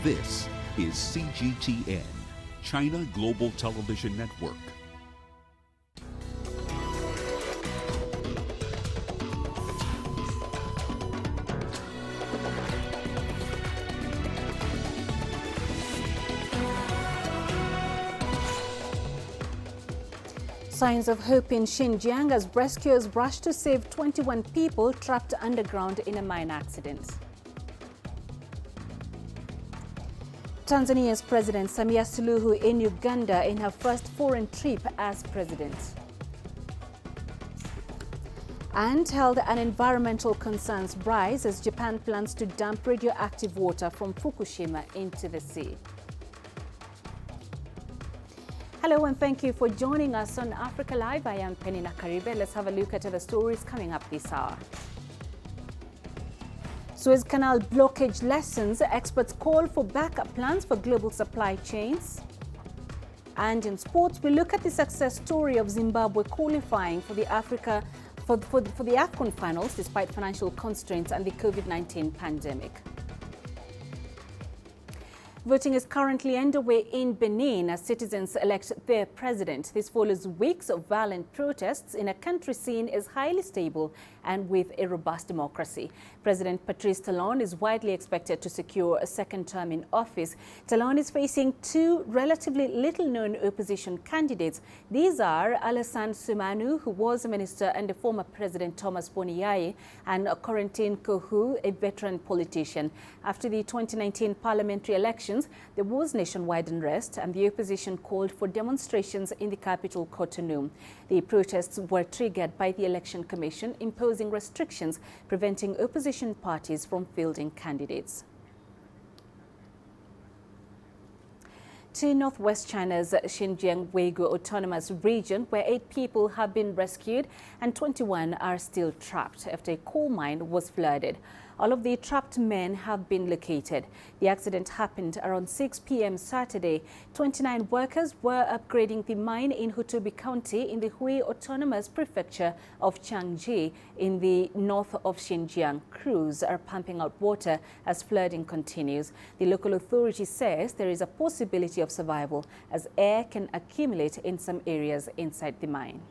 This is CGTN, China Global Television Network. Signs of hope in Xinjiang as rescuers rush to save 21 people trapped underground in a mine accident. Tanzania's President Samia Suluhu in Uganda in her first foreign trip as president. And health and environmental concerns rise as Japan plans to dump radioactive water from Fukushima into the sea. Hello and thank you for joining us on Africa Live. I am Peninah Karibe. Let's have a look at the stories coming up this hour. Suez Canal blockage lessons. Experts call for backup plans for global supply chains. And in sports, we look at the success story of Zimbabwe qualifying for the AFCON finals despite financial constraints and the COVID-19 pandemic. Voting is currently underway in Benin as citizens elect their president. This follows weeks of violent protests in a country seen as highly stable and with a robust democracy. President Patrice Talon is widely expected to secure a second term in office. Talon is facing two relatively little-known opposition candidates. These are Alassane Soumanu, who was a minister, and the former President Thomas Boniai, and Corentin Kohu, a veteran politician. After the 2019 parliamentary elections, there was nationwide unrest and the opposition called for demonstrations in the capital, Cotonou. The protests were triggered by the Election Commission imposing restrictions preventing opposition parties from fielding candidates. To northwest China's Xinjiang Uyghur Autonomous Region, where 8 people have been rescued and 21 are still trapped after a coal mine was flooded. All of the trapped men have been located. The accident happened around 6 p.m. Saturday. 29 workers were upgrading the mine in Hutubi County in the Hui Autonomous Prefecture of Jiangxi in the north of Xinjiang. Crews are pumping out water as flooding continues. The local authority says there is a possibility of survival as air can accumulate in some areas inside the mine.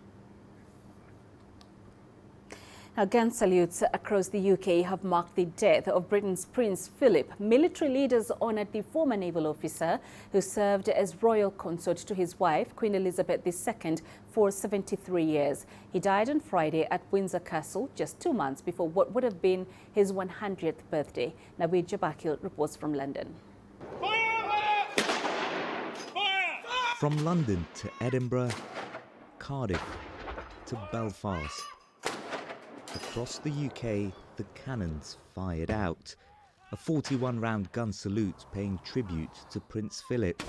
Now, gun salutes across the UK have marked the death of Britain's Prince Philip. Military leaders honoured the former naval officer who served as royal consort to his wife, Queen Elizabeth II, for 73 years. He died on Friday at Windsor Castle, just 2 months before what would have been his 100th birthday. Naveed Jabakil reports from London. From London to Edinburgh, Cardiff to Belfast. Across the UK, the cannons fired out. A 41-round gun salute paying tribute to Prince Philip.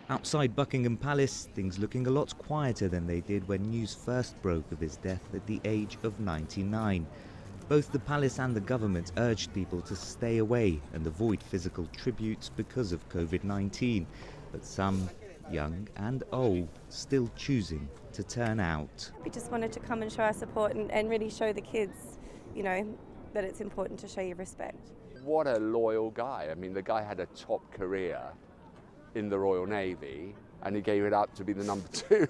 Outside Buckingham Palace, things looking a lot quieter than they did when news first broke of his death at the age of 99. Both the palace and the government urged people to stay away and avoid physical tributes because of COVID-19. But some, young and old, still choosing to turn out. We just wanted to come and show our support and really show the kids, you know, that it's important to show your respect. What a loyal guy. I mean, the guy had a top career in the Royal Navy and he gave it up to be the number 2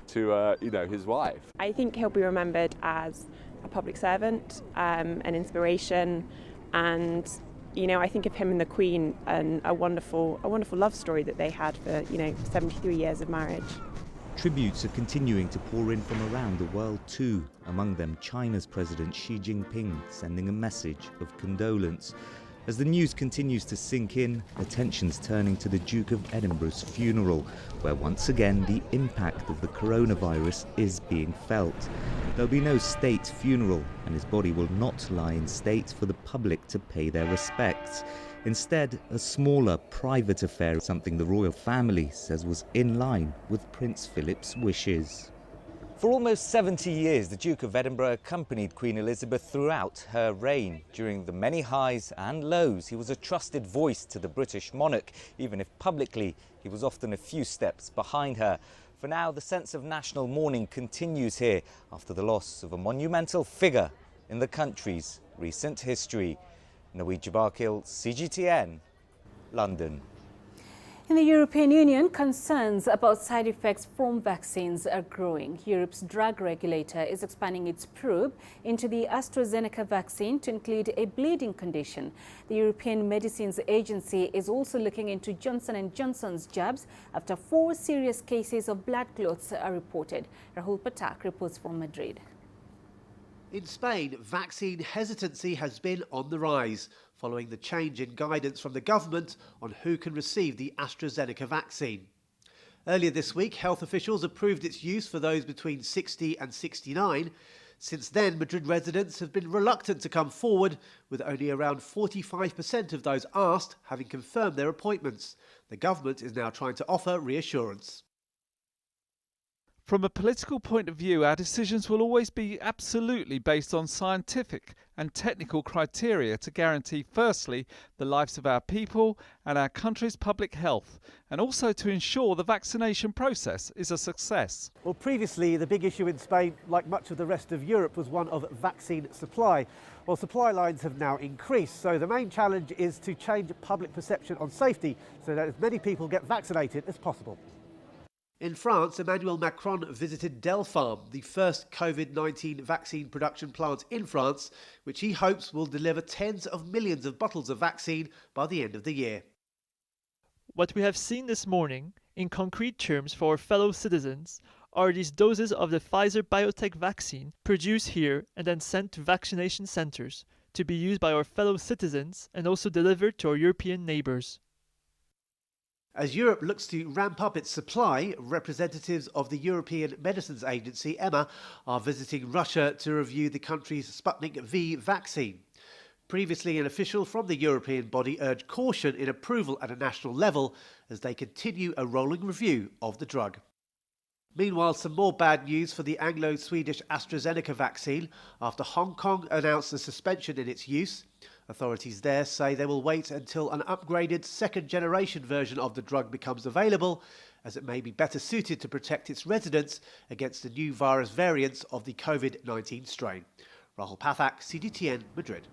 to you know, his wife. I think he'll be remembered as a public servant, an inspiration, and you know, I think of him and the Queen and a wonderful love story that they had for, you know, 73 years of marriage. Tributes are continuing to pour in from around the world too, among them China's President Xi Jinping sending a message of condolence. As the news continues to sink in, attention's turning to the Duke of Edinburgh's funeral, where once again the impact of the coronavirus is being felt. There'll be no state funeral, and his body will not lie in state for the public to pay their respects. Instead, a smaller, private affair, something the royal family says was in line with Prince Philip's wishes. For almost 70 years, the Duke of Edinburgh accompanied Queen Elizabeth throughout her reign. During the many highs and lows, he was a trusted voice to the British monarch, even if publicly he was often a few steps behind her. For now, the sense of national mourning continues here after the loss of a monumental figure in the country's recent history. Naveed Jabakil, CGTN, London. In the European Union, concerns about side effects from vaccines are growing. Europe's drug regulator is expanding its probe into the AstraZeneca vaccine to include a bleeding condition. The European Medicines Agency is also looking into Johnson & Johnson's jabs after 4 serious cases of blood clots are reported. Rahul Patak reports from Madrid. In Spain, vaccine hesitancy has been on the rise, following the change in guidance from the government on who can receive the AstraZeneca vaccine. Earlier this week, health officials approved its use for those between 60 and 69. Since then, Madrid residents have been reluctant to come forward, with only around 45% of those asked having confirmed their appointments. The government is now trying to offer reassurance. From a political point of view, our decisions will always be absolutely based on scientific and technical criteria to guarantee, firstly, the lives of our people and our country's public health, and also to ensure the vaccination process is a success. Well, previously, the big issue in Spain, like much of the rest of Europe, was one of vaccine supply. Well, supply lines have now increased, so the main challenge is to change public perception on safety so that as many people get vaccinated as possible. In France, Emmanuel Macron visited Delpharm, the first COVID-19 vaccine production plant in France, which he hopes will deliver tens of millions of bottles of vaccine by the end of the year. What we have seen this morning, in concrete terms for our fellow citizens, are these doses of the Pfizer-BioNTech vaccine produced here and then sent to vaccination centres to be used by our fellow citizens and also delivered to our European neighbours. As Europe looks to ramp up its supply, representatives of the European Medicines Agency, EMA, are visiting Russia to review the country's Sputnik V vaccine. Previously, an official from the European body urged caution in approval at a national level as they continue a rolling review of the drug. Meanwhile, some more bad news for the Anglo-Swedish AstraZeneca vaccine after Hong Kong announced a suspension in its use. Authorities there say they will wait until an upgraded second-generation version of the drug becomes available, as it may be better suited to protect its residents against the new virus variants of the COVID-19 strain. Rahul Pathak, CGTN, Madrid.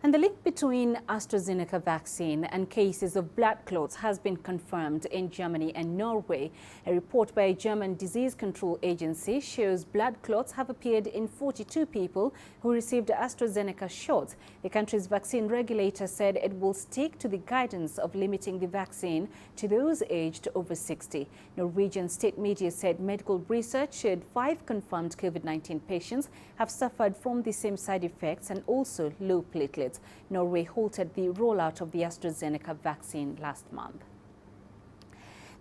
And the link between AstraZeneca vaccine and cases of blood clots has been confirmed in Germany and Norway. A report by a German disease control agency shows blood clots have appeared in 42 people who received AstraZeneca shots. The country's vaccine regulator said it will stick to the guidance of limiting the vaccine to those aged over 60. Norwegian state media said medical research showed 5 confirmed COVID-19 patients have suffered from the same side effects and also low platelets. Norway halted the rollout of the AstraZeneca vaccine last month.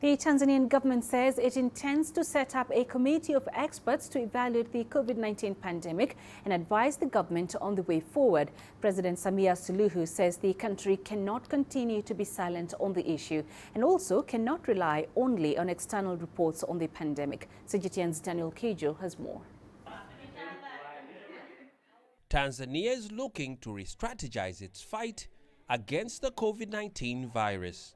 The Tanzanian government says it intends to set up a committee of experts to evaluate the COVID-19 pandemic and advise the government on the way forward. President Samia Suluhu says the country cannot continue to be silent on the issue and also cannot rely only on external reports on the pandemic. CGTN's Daniel Kejo has more. Tanzania is looking to re-strategize its fight against the COVID-19 virus.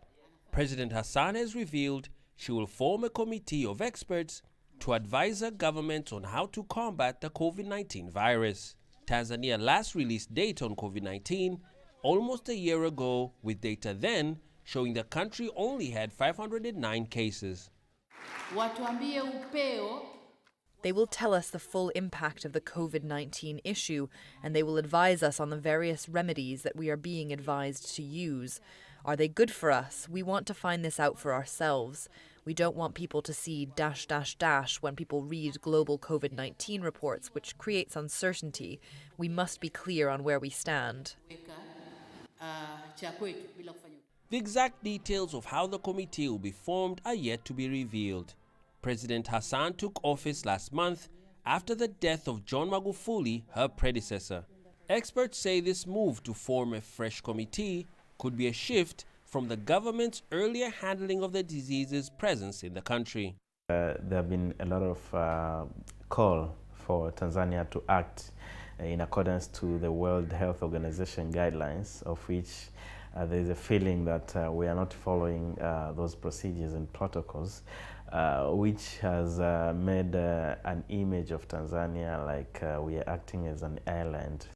President Hassan has revealed she will form a committee of experts to advise her government on how to combat the COVID-19 virus. Tanzania last released data on COVID-19 almost a year ago, with data then showing the country only had 509 cases. They will tell us the full impact of the COVID-19 issue, and they will advise us on the various remedies that we are being advised to use. Are they good for us? We want to find this out for ourselves. We don't want people to see ... when people read global COVID-19 reports, which creates uncertainty. We must be clear on where we stand. The exact details of how the committee will be formed are yet to be revealed. President Hassan took office last month after the death of John Magufuli, her predecessor. Experts say this move to form a fresh committee could be a shift from the government's earlier handling of the disease's presence in the country. There have been a lot of call for Tanzania to act in accordance to the World Health Organization guidelines, of which there is a feeling that we are not following those procedures and protocols, which has made an image of Tanzania like we are acting as an island.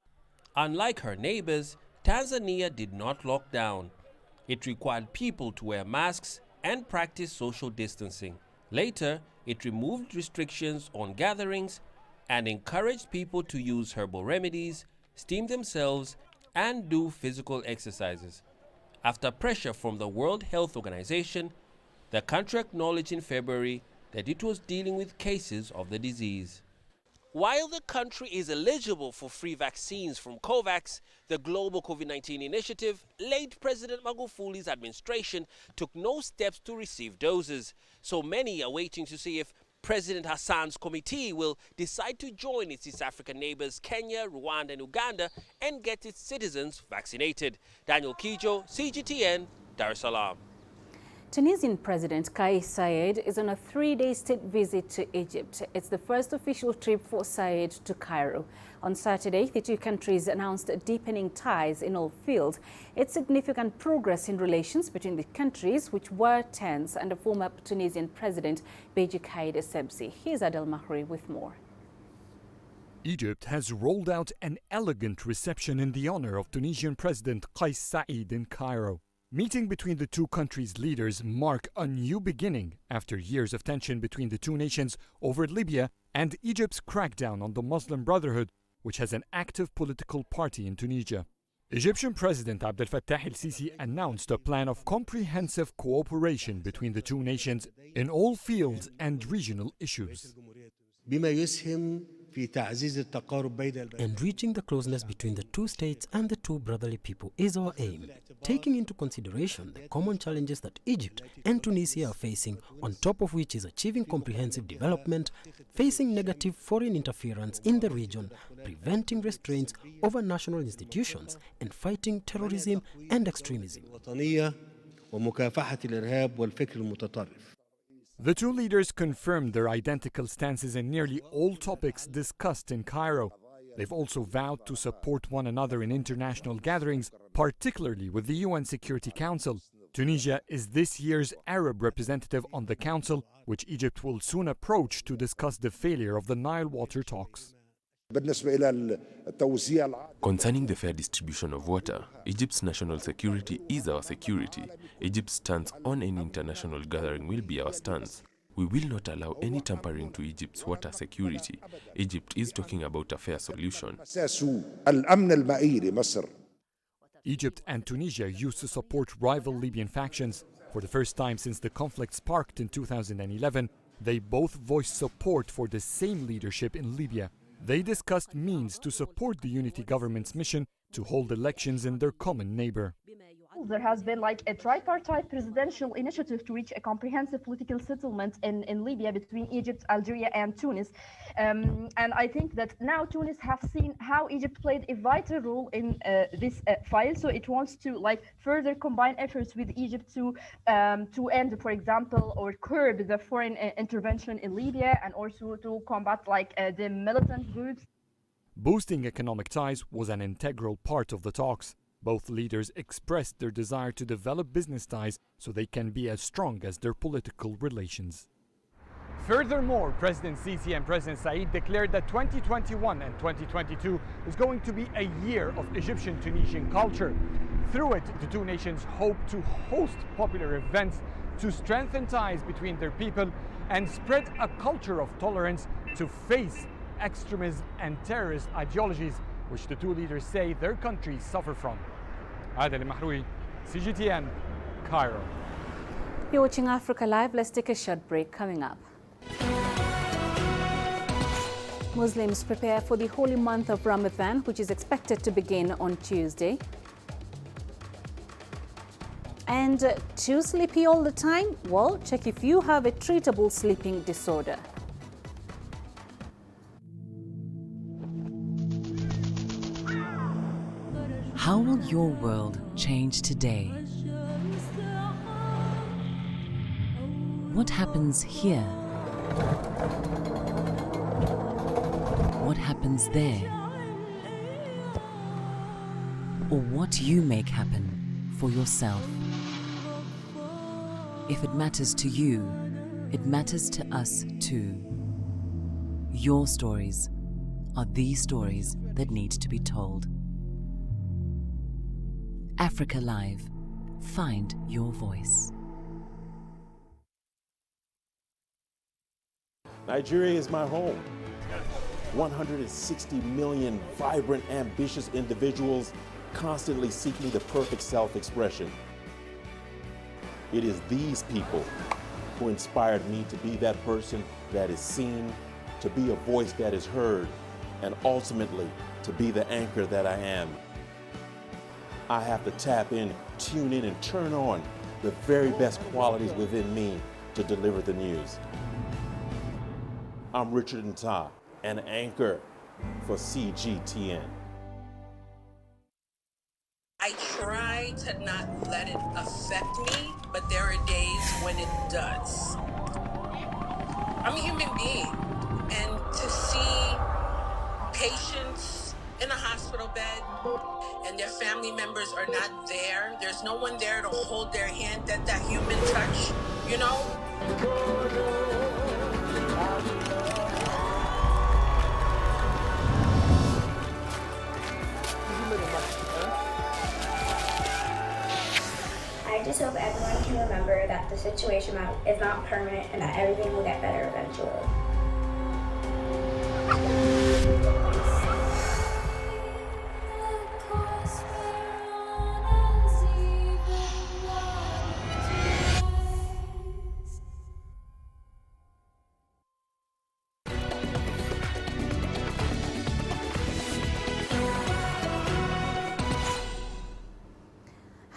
Unlike her neighbors, Tanzania did not lock down. It required people to wear masks and practice social distancing. Later, it removed restrictions on gatherings and encouraged people to use herbal remedies, steam themselves, and do physical exercises. After pressure from the World Health Organization, the country acknowledged in February that it was dealing with cases of the disease. While the country is eligible for free vaccines from COVAX, the global COVID-19 initiative, late President Magufuli's administration took no steps to receive doses. So many are waiting to see if President Hassan's committee will decide to join its East African neighbors Kenya, Rwanda and Uganda and get its citizens vaccinated. Daniel Kijo, CGTN, Dar es Salaam. Tunisian President Kais Saied is on a 3-day state visit to Egypt. It's the first official trip for Saied to Cairo. On Saturday, the two countries announced deepening ties in all fields. It's significant progress in relations between the countries, which were tense under former Tunisian President Beji Caid Essebsi. Here's Adel Mahri with more. Egypt has rolled out an elegant reception in the honor of Tunisian President Kais Saied in Cairo. Meeting between the two countries' leaders mark a new beginning after years of tension between the two nations over Libya and Egypt's crackdown on the Muslim Brotherhood, which has an active political party in Tunisia. Egyptian President Abdel Fattah el-Sisi announced a plan of comprehensive cooperation between the two nations in all fields and regional issues. Enriching the closeness between the two states and the two brotherly people is our aim, taking into consideration the common challenges that Egypt and Tunisia are facing, on top of which is achieving comprehensive development, facing negative foreign interference in the region, preventing restraints over national institutions, and fighting terrorism and extremism. The two leaders confirmed their identical stances in nearly all topics discussed in Cairo. They've also vowed to support one another in international gatherings, particularly with the UN Security Council. Tunisia is this year's Arab representative on the council, which Egypt will soon approach to discuss the failure of the Nile water talks. Concerning the fair distribution of water, Egypt's national security is our security. Egypt's stance on any international gathering will be our stance. We will not allow any tampering to Egypt's water security. Egypt is talking about a fair solution. Egypt and Tunisia used to support rival Libyan factions. For the first time since the conflict sparked in 2011, they both voiced support for the same leadership in Libya. They discussed means to support the unity government's mission to hold elections in their common neighbor. There has been like a tripartite presidential initiative to reach a comprehensive political settlement in Libya between Egypt, Algeria and Tunis. And I think that now Tunis have seen how Egypt played a vital role in this file. So it wants to like further combine efforts with Egypt to end, for example, or curb the foreign intervention in Libya, and also to combat like the militant groups. Boosting economic ties was an integral part of the talks. Both leaders expressed their desire to develop business ties so they can be as strong as their political relations. Furthermore, President Sisi and President Saied declared that 2021 and 2022 is going to be a year of Egyptian-Tunisian culture. Through it, the two nations hope to host popular events to strengthen ties between their people and spread a culture of tolerance to face extremism and terrorist ideologies, which the two leaders say their countries suffer from. Adel Mahroui, CGTN, Cairo. You're watching Africa Live. Let's take a short break. Coming up. Muslims prepare for the holy month of Ramadan, which is expected to begin on Tuesday. And too sleepy all the time? Well, check if you have a treatable sleeping disorder. How will your world change today? What happens here? What happens there? Or what you make happen for yourself? If it matters to you, it matters to us too. Your stories are the stories that need to be told. Africa Live, Find your voice. Nigeria is my home. 160 million vibrant, ambitious individuals constantly seeking the perfect self-expression. It is these people who inspired me to be that person that is seen, to be a voice that is heard, and ultimately to be the anchor that I am. I have to tap in, tune in, and turn on the very best qualities within me to deliver the news. I'm Richard Nta, an anchor for CGTN. I try to not let it affect me, but there are days when it does. I'm a human being, and to see patients in a hospital bed and their family members are not there, there's no one there to hold their hand, that human touch, you know? I just hope everyone can remember that the situation is not permanent and that everything will get better eventually.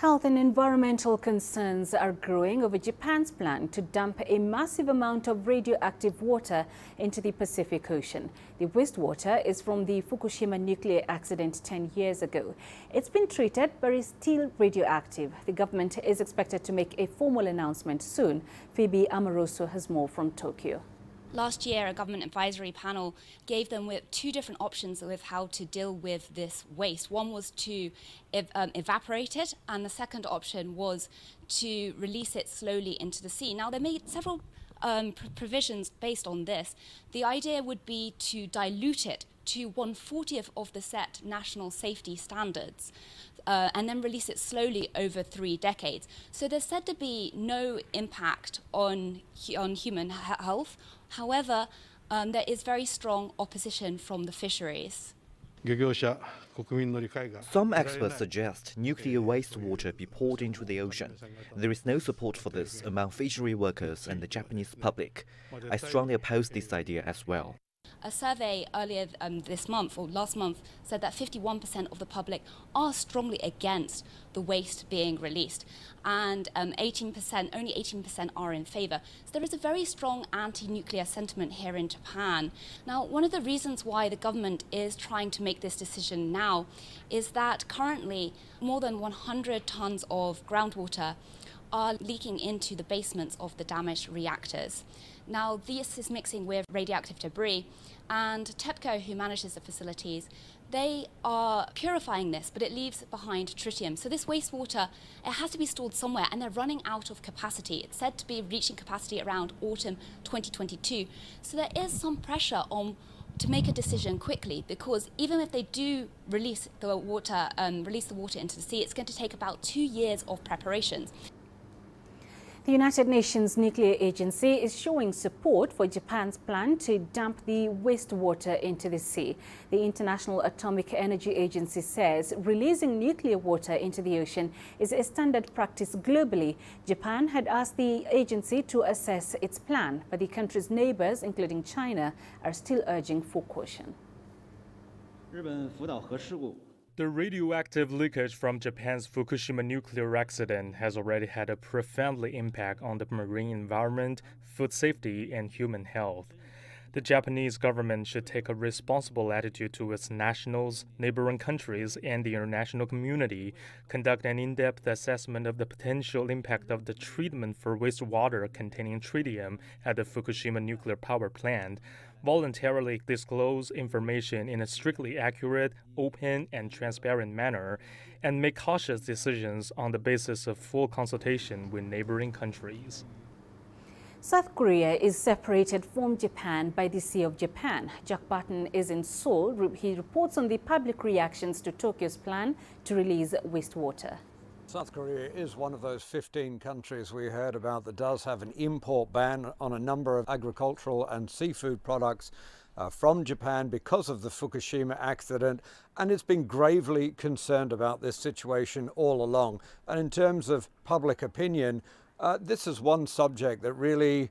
Health and environmental concerns are growing over Japan's plan to dump a massive amount of radioactive water into the Pacific Ocean. The wastewater is from the Fukushima nuclear accident 10 years ago. It's been treated but is still radioactive. The government is expected to make a formal announcement soon. Phoebe Amoroso has more from Tokyo. Last year, a government advisory panel gave them with two different options with how to deal with this waste. One was to evaporate it, and the second option was to release it slowly into the sea. Now, they made several provisions based on this. The idea would be to dilute it to 1/40th of the set national safety standards. And then release it slowly over 3 decades. So there's said to be no impact on human health. However, there is very strong opposition from the fisheries. Some experts suggest nuclear wastewater be poured into the ocean. There is no support for this among fishery workers and the Japanese public. I strongly oppose this idea as well. A survey earlier this month or last month said that 51% of the public are strongly against the waste being released, and only 18% are in favour. So there is a very strong anti-nuclear sentiment here in Japan. Now, one of the reasons why the government is trying to make this decision now is that currently more than 100 tons of groundwater are leaking into the basements of the damaged reactors. Now, this is mixing with radioactive debris, and TEPCO, who manages the facilities, they are purifying this, but it leaves behind tritium. So this wastewater, it has to be stored somewhere, and they're running out of capacity. It's said to be reaching capacity around autumn 2022. So there is some pressure on to make a decision quickly, because even if they do release the water into the sea, it's going to take about 2 years of preparations. The United Nations Nuclear Agency is showing support for Japan's plan to dump the wastewater into the sea. The International Atomic Energy Agency says releasing nuclear water into the ocean is a standard practice globally. Japan had asked the agency to assess its plan, but the country's neighbors, including China, are still urging for caution. The radioactive leakage from Japan's Fukushima nuclear accident has already had a profound impact on the marine environment, food safety, and human health. The Japanese government should take a responsible attitude to its nationals, neighboring countries, and the international community, conduct an in-depth assessment of the potential impact of the treatment for wastewater containing tritium at the Fukushima nuclear power plant, voluntarily disclose information in a strictly accurate, open, and transparent manner, and make cautious decisions on the basis of full consultation with neighboring countries. South Korea is separated from Japan by the Sea of Japan. Jack Barton is in Seoul. He reports on the public reactions to Tokyo's plan to release wastewater. South Korea is one of those 15 countries we heard about that does have an import ban on a number of agricultural and seafood products from Japan because of the Fukushima accident, and it's been gravely concerned about this situation all along. And in terms of public opinion, this is one subject that really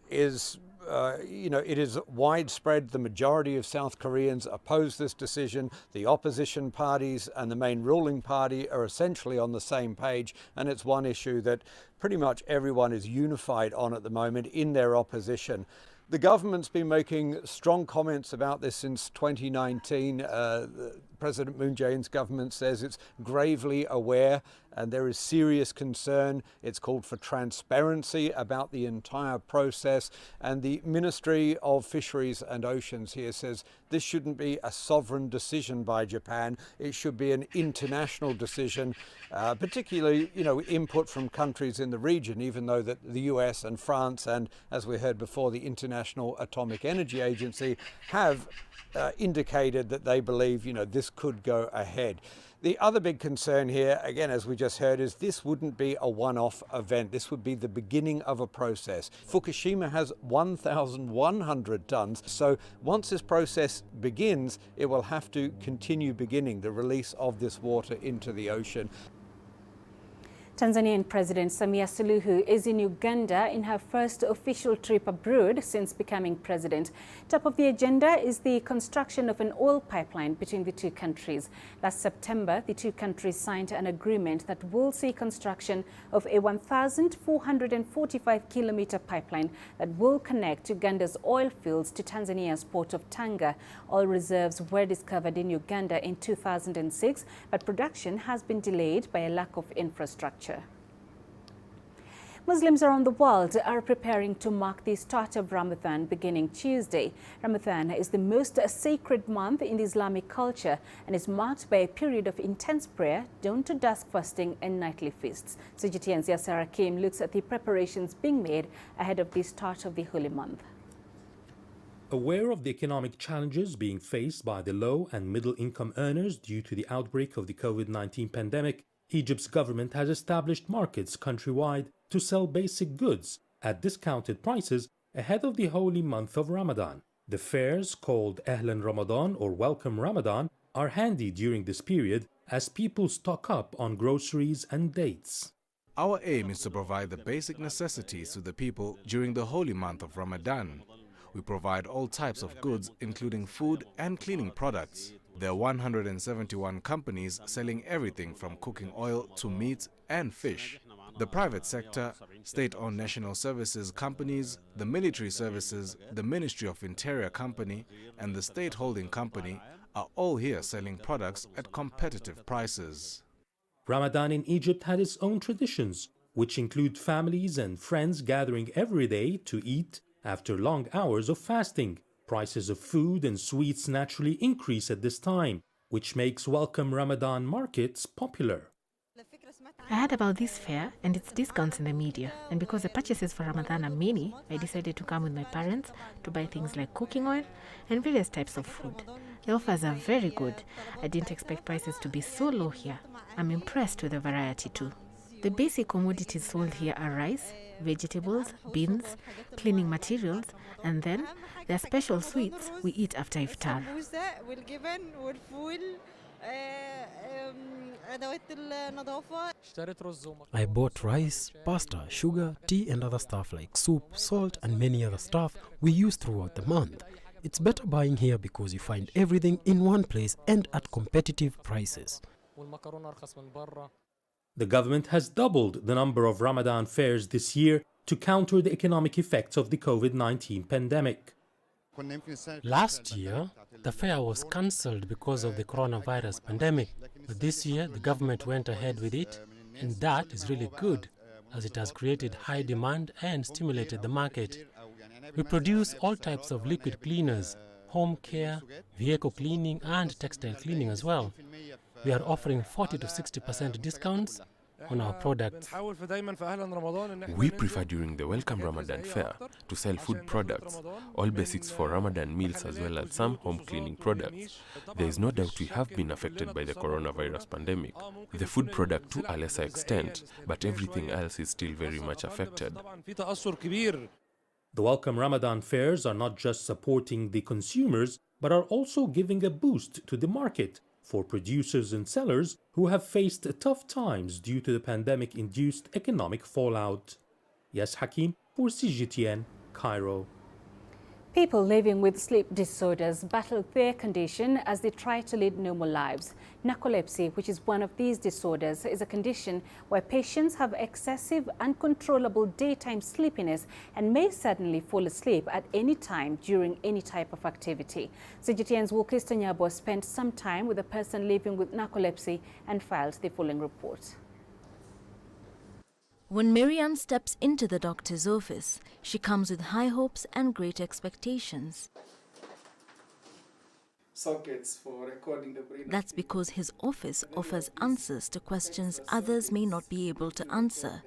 is it is widespread. The majority of South Koreans oppose this decision. The opposition parties and the main ruling party are essentially on the same page, and it's one issue that pretty much everyone is unified on at the moment in their opposition. The government's been making strong comments about this since 2019. President Moon Jae-in's government says it's gravely aware and there is serious concern. It's called for transparency about the entire process. And the Ministry of Fisheries and Oceans here says this shouldn't be a sovereign decision by Japan. It should be an international decision, particularly, input from countries in the region, even though that the US and France and, as we heard before, the International Atomic Energy Agency have indicated that they believe, this could go ahead. The other big concern here, again, as we just heard, is this wouldn't be a one-off event. This would be the beginning of a process. Fukushima has 1,100 tons. So once this process begins, it will have to continue beginning the release of this water into the ocean. Tanzanian President Samia Suluhu is in Uganda in her first official trip abroad since becoming president. Top of the agenda is the construction of an oil pipeline between the two countries. Last September, the two countries signed an agreement that will see construction of a 1,445-kilometer pipeline that will connect Uganda's oil fields to Tanzania's port of Tanga. Oil reserves were discovered in Uganda in 2006, but production has been delayed by a lack of infrastructure. Muslims around the world are preparing to mark the start of Ramadan beginning Tuesday. Ramadan is the most sacred month in the Islamic culture and is marked by a period of intense prayer, dawn-to-dusk fasting and nightly feasts. CGTN's Yasser Hakim looks at the preparations being made ahead of the start of the holy month. Aware of the economic challenges being faced by the low and middle-income earners due to the outbreak of the COVID-19 pandemic, Egypt's government has established markets countrywide to sell basic goods at discounted prices ahead of the holy month of Ramadan. The fairs, called Ahlan Ramadan or Welcome Ramadan, are handy during this period as people stock up on groceries and dates. Our aim is to provide the basic necessities to the people during the holy month of Ramadan. We provide all types of goods, including food and cleaning products. There are 171 companies selling everything from cooking oil to meat and fish. The private sector, state-owned national services companies, the military services, the Ministry of Interior company, and the state holding company are all here selling products at competitive prices. Ramadan in Egypt had its own traditions, which include families and friends gathering every day to eat after long hours of fasting. Prices of food and sweets naturally increase at this time, which makes Welcome Ramadan markets popular. I heard about this fair and its discounts in the media, and because the purchases for Ramadan are many, I decided to come with my parents to buy things like cooking oil and various types of food. The offers are very good. I didn't expect prices to be so low here. I'm impressed with the variety too. The basic commodities sold here are rice, vegetables, beans, cleaning materials, and then there are special sweets we eat after iftar. I bought rice, pasta, sugar, tea and other stuff like soup, salt and many other stuff we use throughout the month. It's better buying here because you find everything in one place and at competitive prices. The government has doubled the number of Ramadan fairs this year to counter the economic effects of the COVID-19 pandemic. Last year, the fair was cancelled because of the coronavirus pandemic, but this year the government went ahead with it, and that is really good, as it has created high demand and stimulated the market. We produce all types of liquid cleaners, home care, vehicle cleaning and textile cleaning as well. We are offering 40 to 60% discounts, on our products. We prefer during the Welcome Ramadan fair to sell food products, all basics for Ramadan meals as well as some home cleaning products. There is no doubt we have been affected by the coronavirus pandemic. The food product to a lesser extent, but everything else is still very much affected. The Welcome Ramadan fairs are not just supporting the consumers, but are also giving a boost to the market for producers and sellers who have faced tough times due to the pandemic-induced economic fallout. Yes, Hakim for CGTN, Cairo. People living with sleep disorders battle their condition as they try to lead normal lives. Narcolepsy, which is one of these disorders, is a condition where patients have excessive, uncontrollable daytime sleepiness and may suddenly fall asleep at any time during any type of activity. CGTN's Wilkis Tanyabo spent some time with a person living with narcolepsy and filed the following report. When Marianne steps into the doctor's office, she comes with high hopes and great expectations. Sockets for recording the brain. That's because his office offers answers to questions others may not be able to answer.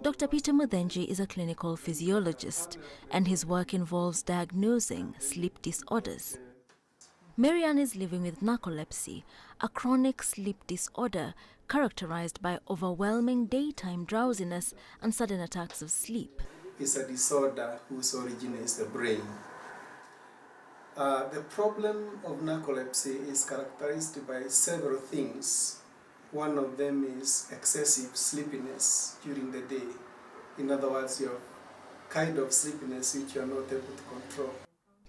Dr. Peter Muthenji is a clinical physiologist, and his work involves diagnosing sleep disorders. Marianne is living with narcolepsy, a chronic sleep disorder characterized by overwhelming daytime drowsiness and sudden attacks of sleep. It's a disorder whose origin is the brain. The problem of narcolepsy is characterized by several things. One of them is excessive sleepiness during the day. In other words, your kind of sleepiness which you are not able to control.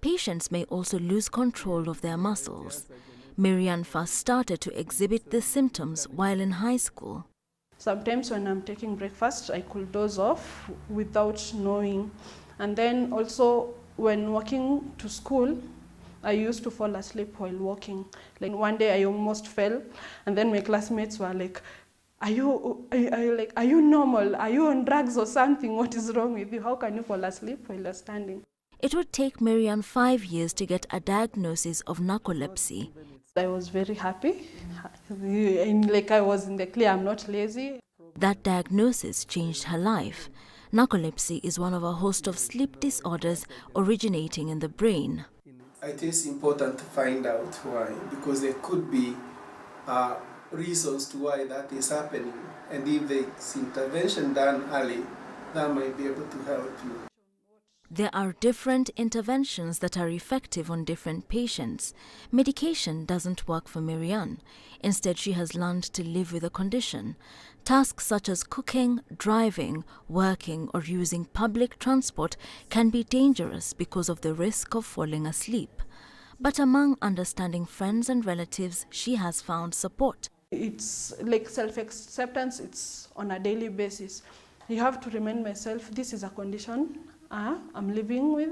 Patients may also lose control of their muscles. Marianne first started to exhibit the symptoms while in high school. Sometimes when I'm taking breakfast, I could doze off without knowing. And then also when walking to school, I used to fall asleep while walking. Like one day I almost fell, and then my classmates were like, are you normal? Are you on drugs or something? What is wrong with you? How can you fall asleep while you're standing? It would take Marianne 5 years to get a diagnosis of narcolepsy. I was very happy. Like I was in the clear, I'm not lazy. That diagnosis changed her life. Narcolepsy is one of a host of sleep disorders originating in the brain. It is important to find out why, because there could be reasons to why that is happening. And if there's intervention done early, that might be able to help you. There are different interventions that are effective on different patients. Medication doesn't work for Marianne. Instead, she has learned to live with the condition. Tasks such as cooking, driving, working, or using public transport can be dangerous because of the risk of falling asleep. But among understanding friends and relatives, she has found support. It's like self-acceptance, it's on a daily basis. You have to remind myself, this is a condition I'm living with,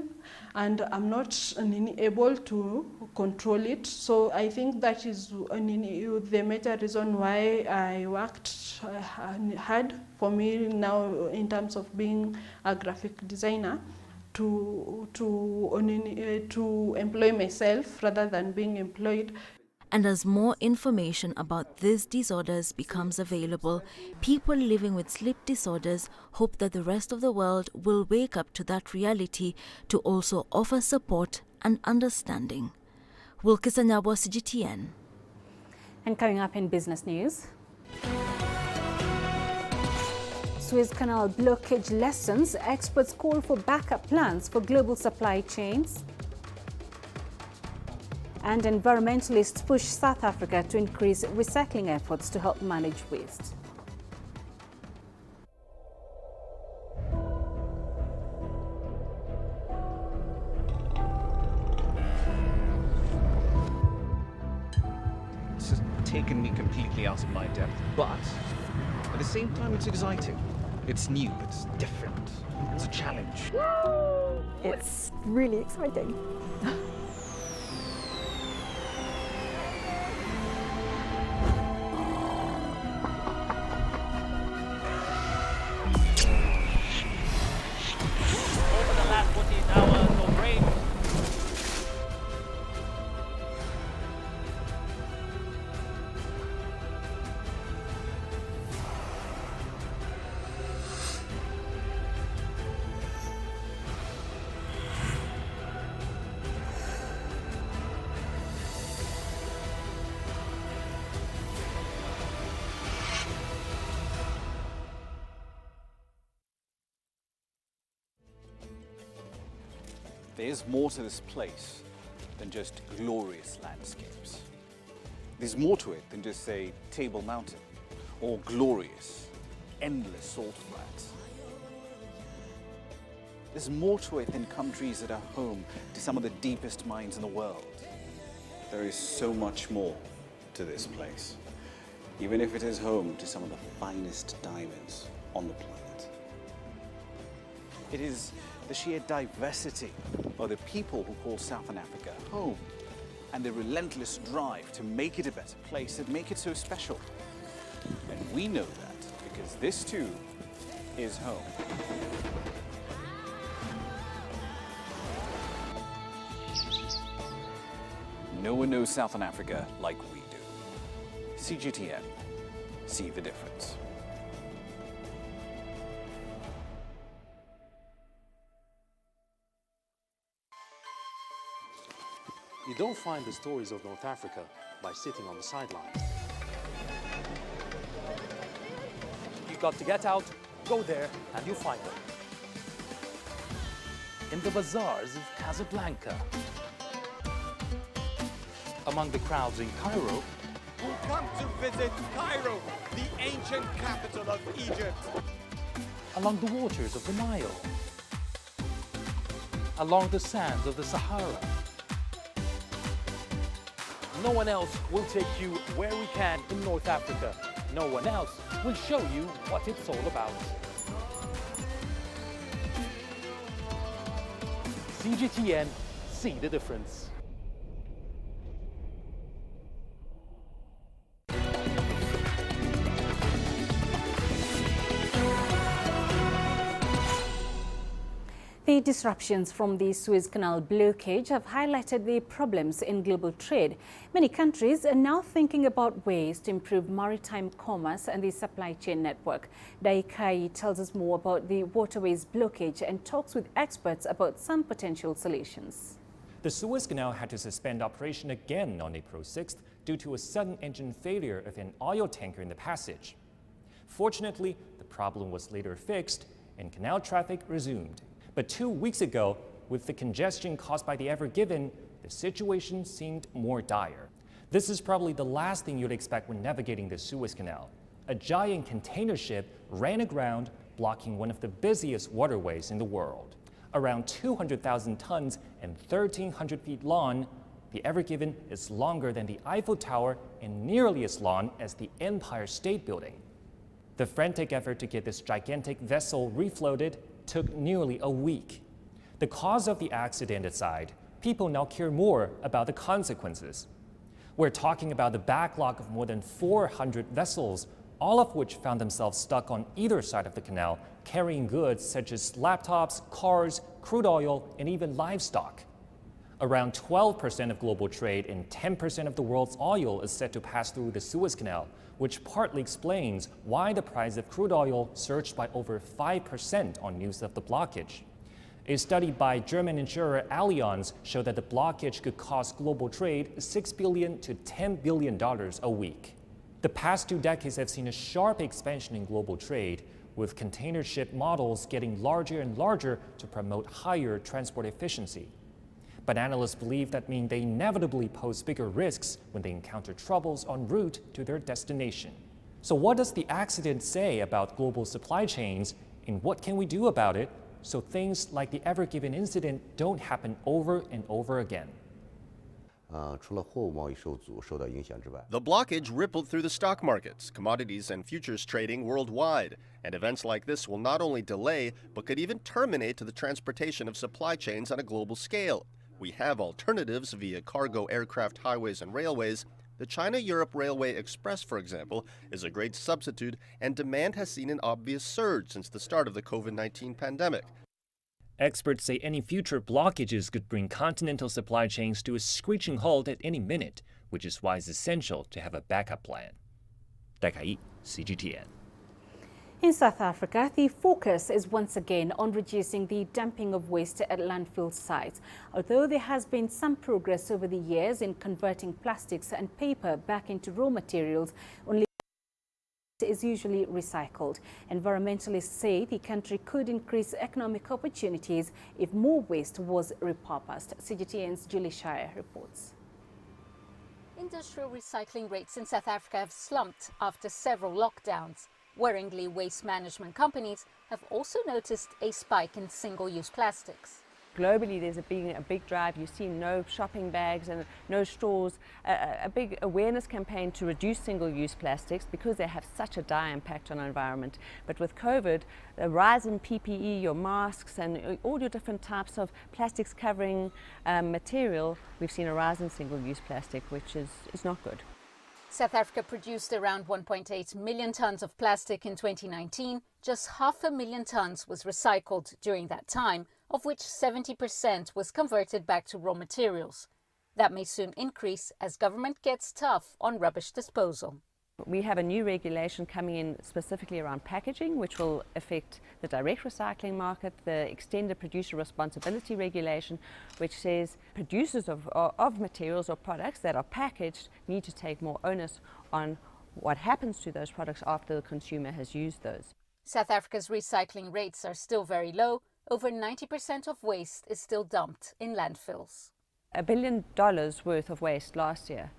and I'm not able to control it. So I think that is the major reason why I worked hard for me now in terms of being a graphic designer to employ myself rather than being employed. And as more information about these disorders becomes available, people living with sleep disorders hope that the rest of the world will wake up to that reality to also offer support and understanding. Wilkis Tanyabo, CGTN. And coming up in business news, Suez Canal blockage lessons, experts call for backup plans for global supply chains. And environmentalists push South Africa to increase recycling efforts to help manage waste. This has taken me completely out of my depth, but at the same time it's exciting. It's new, it's different, it's a challenge. It's really exciting. There's more to this place than just glorious landscapes. There's more to it than just, say, Table Mountain or glorious, endless salt flats. There's more to it than countries that are home to some of the deepest mines in the world. There is so much more to this place, even if it is home to some of the finest diamonds on the planet. It is the sheer diversity of the people who call Southern Africa home, and the relentless drive to make it a better place that make it so special. And we know that because this too is home. No one knows Southern Africa like we do. CGTN, see the difference. You don't find the stories of North Africa by sitting on the sidelines. You've got to get out, go there, and you'll find them. In the bazaars of Casablanca. Among the crowds in Cairo. Who come to visit Cairo, the ancient capital of Egypt. Along the waters of the Nile. Along the sands of the Sahara. No one else will take you where we can in North Africa. No one else will show you what it's all about. CGTN, see the difference. The disruptions from the Suez Canal blockage have highlighted the problems in global trade. Many countries are now thinking about ways to improve maritime commerce and the supply chain network. Daikai tells us more about the waterways blockage and talks with experts about some potential solutions. The Suez Canal had to suspend operation again on April 6th due to a sudden engine failure of an oil tanker in the passage. Fortunately, the problem was later fixed and canal traffic resumed. But 2 weeks ago, with the congestion caused by the Ever Given, the situation seemed more dire. This is probably the last thing you'd expect when navigating the Suez Canal. A giant container ship ran aground, blocking one of the busiest waterways in the world. Around 200,000 tons and 1,300 feet long, the Ever Given is longer than the Eiffel Tower and nearly as long as the Empire State Building. The frantic effort to get this gigantic vessel refloated took nearly a week. The cause of the accident aside, people now care more about the consequences. We're talking about the backlog of more than 400 vessels, all of which found themselves stuck on either side of the canal, carrying goods such as laptops, cars, crude oil, and even livestock. Around 12% of global trade and 10% of the world's oil is set to pass through the Suez Canal, which partly explains why the price of crude oil surged by over 5% on news of the blockage. A study by German insurer Allianz showed that the blockage could cost global trade $6 billion to $10 billion a week. The past 2 decades have seen a sharp expansion in global trade, with container ship models getting larger and larger to promote higher transport efficiency. But analysts believe that means they inevitably pose bigger risks when they encounter troubles en route to their destination. So what does the accident say about global supply chains, and what can we do about it so things like the Ever Given incident don't happen over and over again? The blockage rippled through the stock markets, commodities and futures trading worldwide, and events like this will not only delay, but could even terminate the transportation of supply chains on a global scale. We have alternatives via cargo aircraft, highways, and railways. The China-Europe Railway Express, for example, is a great substitute, and demand has seen an obvious surge since the start of the COVID-19 pandemic. Experts say any future blockages could bring continental supply chains to a screeching halt at any minute, which is why it's essential to have a backup plan. Daikai, CGTN. In South Africa, the focus is once again on reducing the dumping of waste at landfill sites. Although there has been some progress over the years in converting plastics and paper back into raw materials, only is usually recycled. Environmentalists say the country could increase economic opportunities if more waste was repurposed. CGTN's Julie Shire reports. Industrial recycling rates in South Africa have slumped after several lockdowns. Worryingly, waste management companies have also noticed a spike in single-use plastics. Globally, there's been a big drive. You see no shopping bags and no straws, a big awareness campaign to reduce single-use plastics because they have such a dire impact on our environment. But with COVID, the rise in PPE, your masks and all your different types of plastics covering material, we've seen a rise in single-use plastic, which is not good. South Africa produced around 1.8 million tons of plastic in 2019. Just 500,000 tons was recycled during that time, of which 70% was converted back to raw materials. That may soon increase as government gets tough on rubbish disposal. We have a new regulation coming in specifically around packaging, which will affect the direct recycling market, the extended producer responsibility regulation, which says producers of materials or products that are packaged need to take more onus on what happens to those products after the consumer has used those. South Africa's recycling rates are still very low. Over 90% of waste is still dumped in landfills. $1 billion worth of waste last year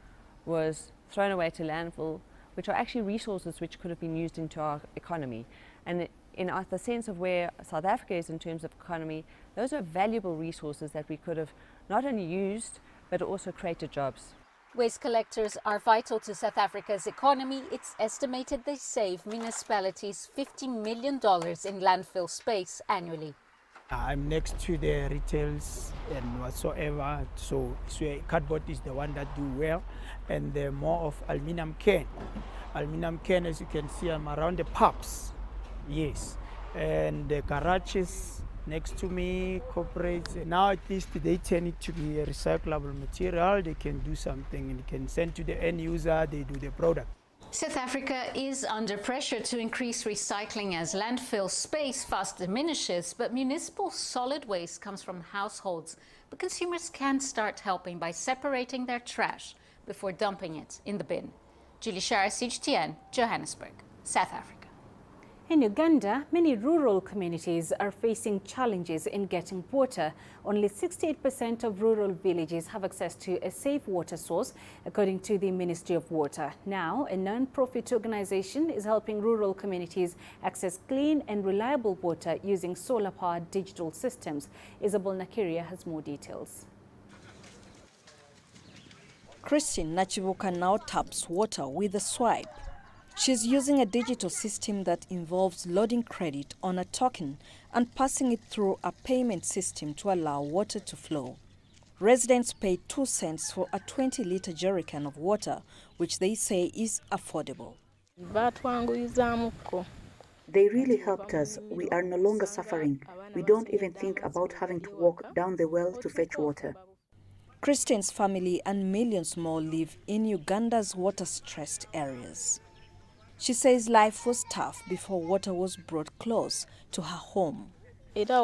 was thrown away to landfill, which are actually resources which could have been used into our economy. And in the sense of where South Africa is in terms of economy, those are valuable resources that we could have not only used, but also created jobs. Waste collectors are vital to South Africa's economy. It's estimated they save municipalities $50 million in landfill space annually. I'm next to the retails and whatsoever, so cardboard is the one that do well, and the more of aluminum can. Aluminum can, as you can see, I'm around the pubs, yes, and the garages next to me, corporates. Now at least they turn it to be a recyclable material. They can do something and can send to the end user, they do the product. South Africa is under pressure to increase recycling as landfill space fast diminishes, but municipal solid waste comes from households. But consumers can start helping by separating their trash before dumping it in the bin. Julie Shire, CGTN, Johannesburg, South Africa. In Uganda, many rural communities are facing challenges in getting water. Only 68% of rural villages have access to a safe water source, according to the Ministry of Water. Now, a non-profit organization is helping rural communities access clean and reliable water using solar-powered digital systems. Isabel Nakiria has more details. Christine Nachibuka now taps water with a swipe. She's using a digital system that involves loading credit on a token and passing it through a payment system to allow water to flow. Residents pay 2 cents for a 20-litre jerrycan of water, which they say is affordable. They really helped us. We are no longer suffering. We don't even think about having to walk down the well to fetch water. Christine's family and millions more live in Uganda's water-stressed areas. She says life was tough before water was brought close to her home. Imagine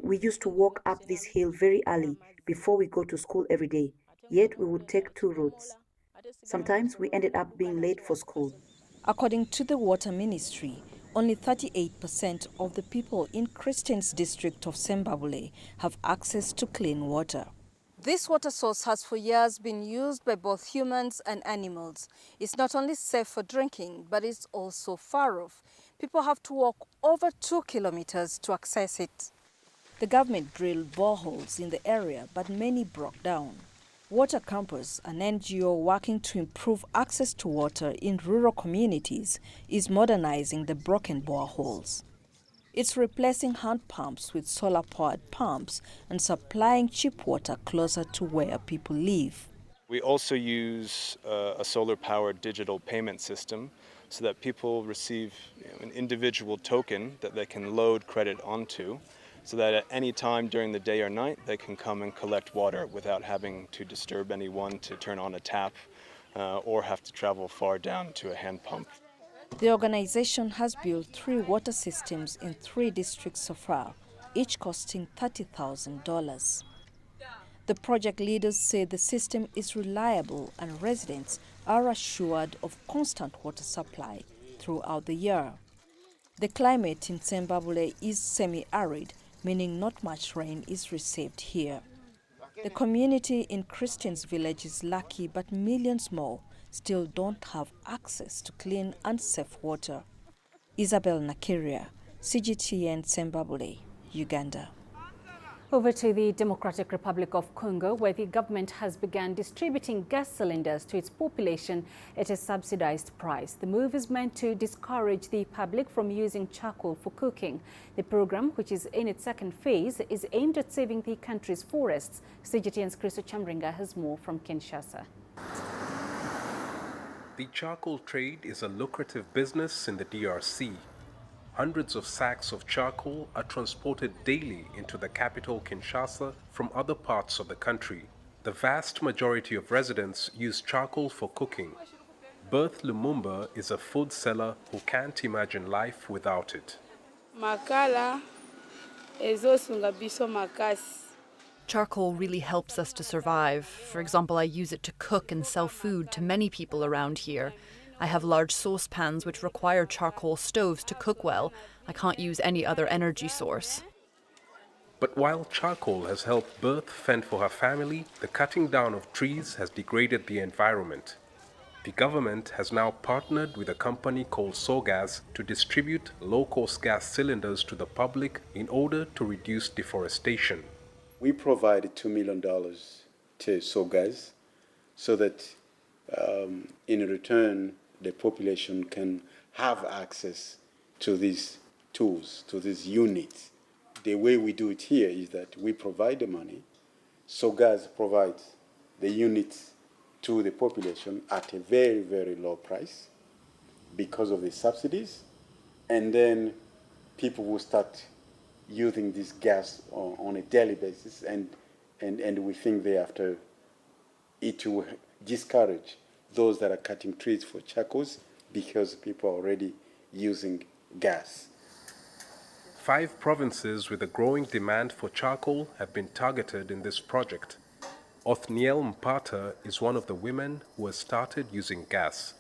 we used to walk up this hill very early before we go to school every day, yet we would take 2 routes. Sometimes we ended up being late for school. According to the Water Ministry, only 38% of the people in Christine's district of Sembabule have access to clean water. This water source has for years been used by both humans and animals. It's not only safe for drinking, but it's also far off. People have to walk over 2 kilometers to access it. The government drilled boreholes in the area, but many broke down. Water Campus, an NGO working to improve access to water in rural communities, is modernizing the broken boreholes. It's replacing hand pumps with solar-powered pumps and supplying cheap water closer to where people live. We also use a solar-powered digital payment system so that people receive an individual token that they can load credit onto, so that at any time during the day or night they can come and collect water without having to disturb anyone to turn on a tap or have to travel far down to a hand pump. The organization has built 3 water systems in 3 districts so far, each costing $30,000. The project leaders say the system is reliable and residents are assured of constant water supply throughout the year. The climate in Zimbabwe is semi-arid, meaning not much rain is received here. The community in Christian's village is lucky, but millions more still don't have access to clean and safe water. Isabel Nakiria, CGTN, Zimbabwe, Uganda. Over to the Democratic Republic of Congo, where the government has begun distributing gas cylinders to its population at a subsidized price. The move is meant to discourage the public from using charcoal for cooking. The program, which is in its second phase, is aimed at saving the country's forests. CGTN's Chris Chamringa has more from Kinshasa. The charcoal trade is a lucrative business in the DRC. Hundreds of sacks of charcoal are transported daily into the capital Kinshasa from other parts of the country. The vast majority of residents use charcoal for cooking. Berth Lumumba is a food seller who can't imagine life without it. Charcoal really helps us to survive. For example, I use it to cook and sell food to many people around here. I have large saucepans which require charcoal stoves to cook well. I can't use any other energy source. But while charcoal has helped Berth fend for her family, the cutting down of trees has degraded the environment. The government has now partnered with a company called Sogas to distribute low-cost gas cylinders to the public in order to reduce deforestation. We provided $2 million to Sogas so that in return the population can have access to these tools, to these units. The way we do it here is that we provide the money, Sogas provides the units to the population at a very, very low price because of the subsidies, and then people will start using this gas on a daily basis, and we think thereafter it will discourage those that are cutting trees for charcoals because people are already using gas. 5 provinces with a growing demand for charcoal have been targeted in this project. Othniel Mpata is one of the women who has started using gas.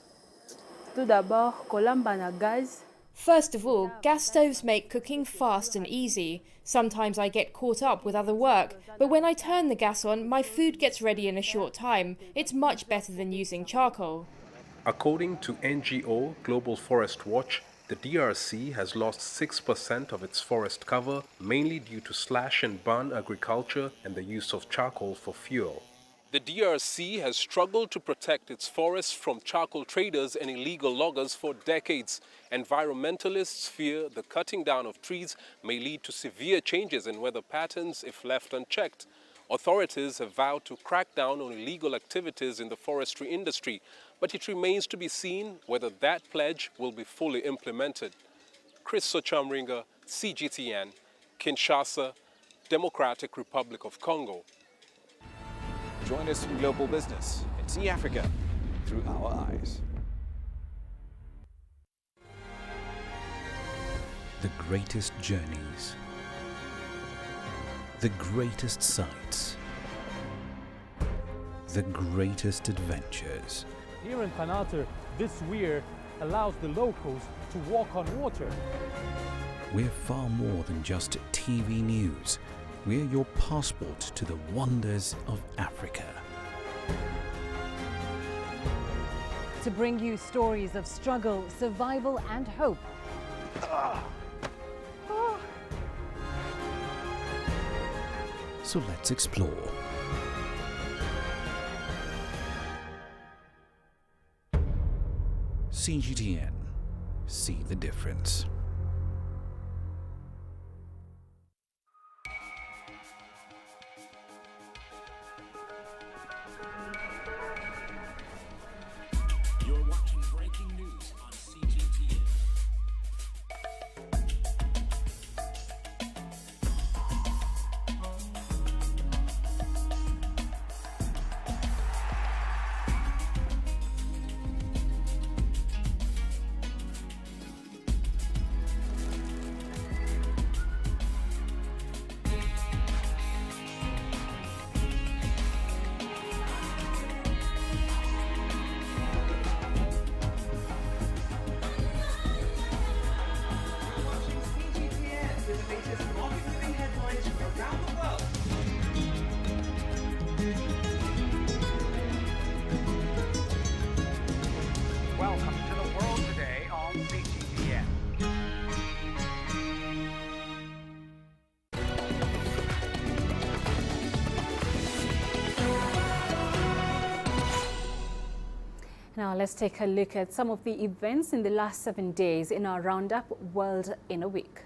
First of all, gas stoves make cooking fast and easy. Sometimes I get caught up with other work, but when I turn the gas on, my food gets ready in a short time. It's much better than using charcoal. According to NGO Global Forest Watch, the DRC has lost 6% of its forest cover, mainly due to slash and burn agriculture and the use of charcoal for fuel. The DRC has struggled to protect its forests from charcoal traders and illegal loggers for decades. Environmentalists fear the cutting down of trees may lead to severe changes in weather patterns if left unchecked. Authorities have vowed to crack down on illegal activities in the forestry industry, but it remains to be seen whether that pledge will be fully implemented. Chris Chamringa, CGTN, Kinshasa, Democratic Republic of Congo. Join us in Global Business and see Africa through our eyes. The greatest journeys, the greatest sights, the greatest adventures. Here in Panata, this weir allows the locals to walk on water. We're far more than just TV news. We're your passport to the wonders of Africa. To bring you stories of struggle, survival and hope. So let's explore. CGTN. See the difference. You're watching breaking news on CGTN. Now let's take a look at some of the events in the last 7 days in our roundup World in a Week.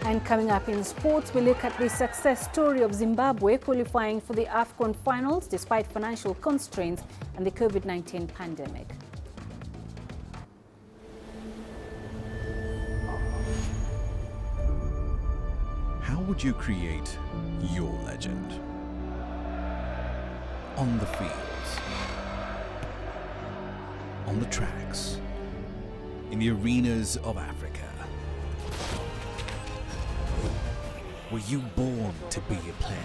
And coming up in sports, we look at the success story of Zimbabwe qualifying for the AFCON finals despite financial constraints and the COVID-19 pandemic. How would you create your legend? On the fields, on the tracks, in the arenas of Africa. Were you born to be a player?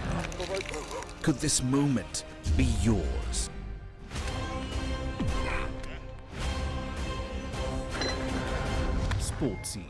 Could this moment be yours? Sportsy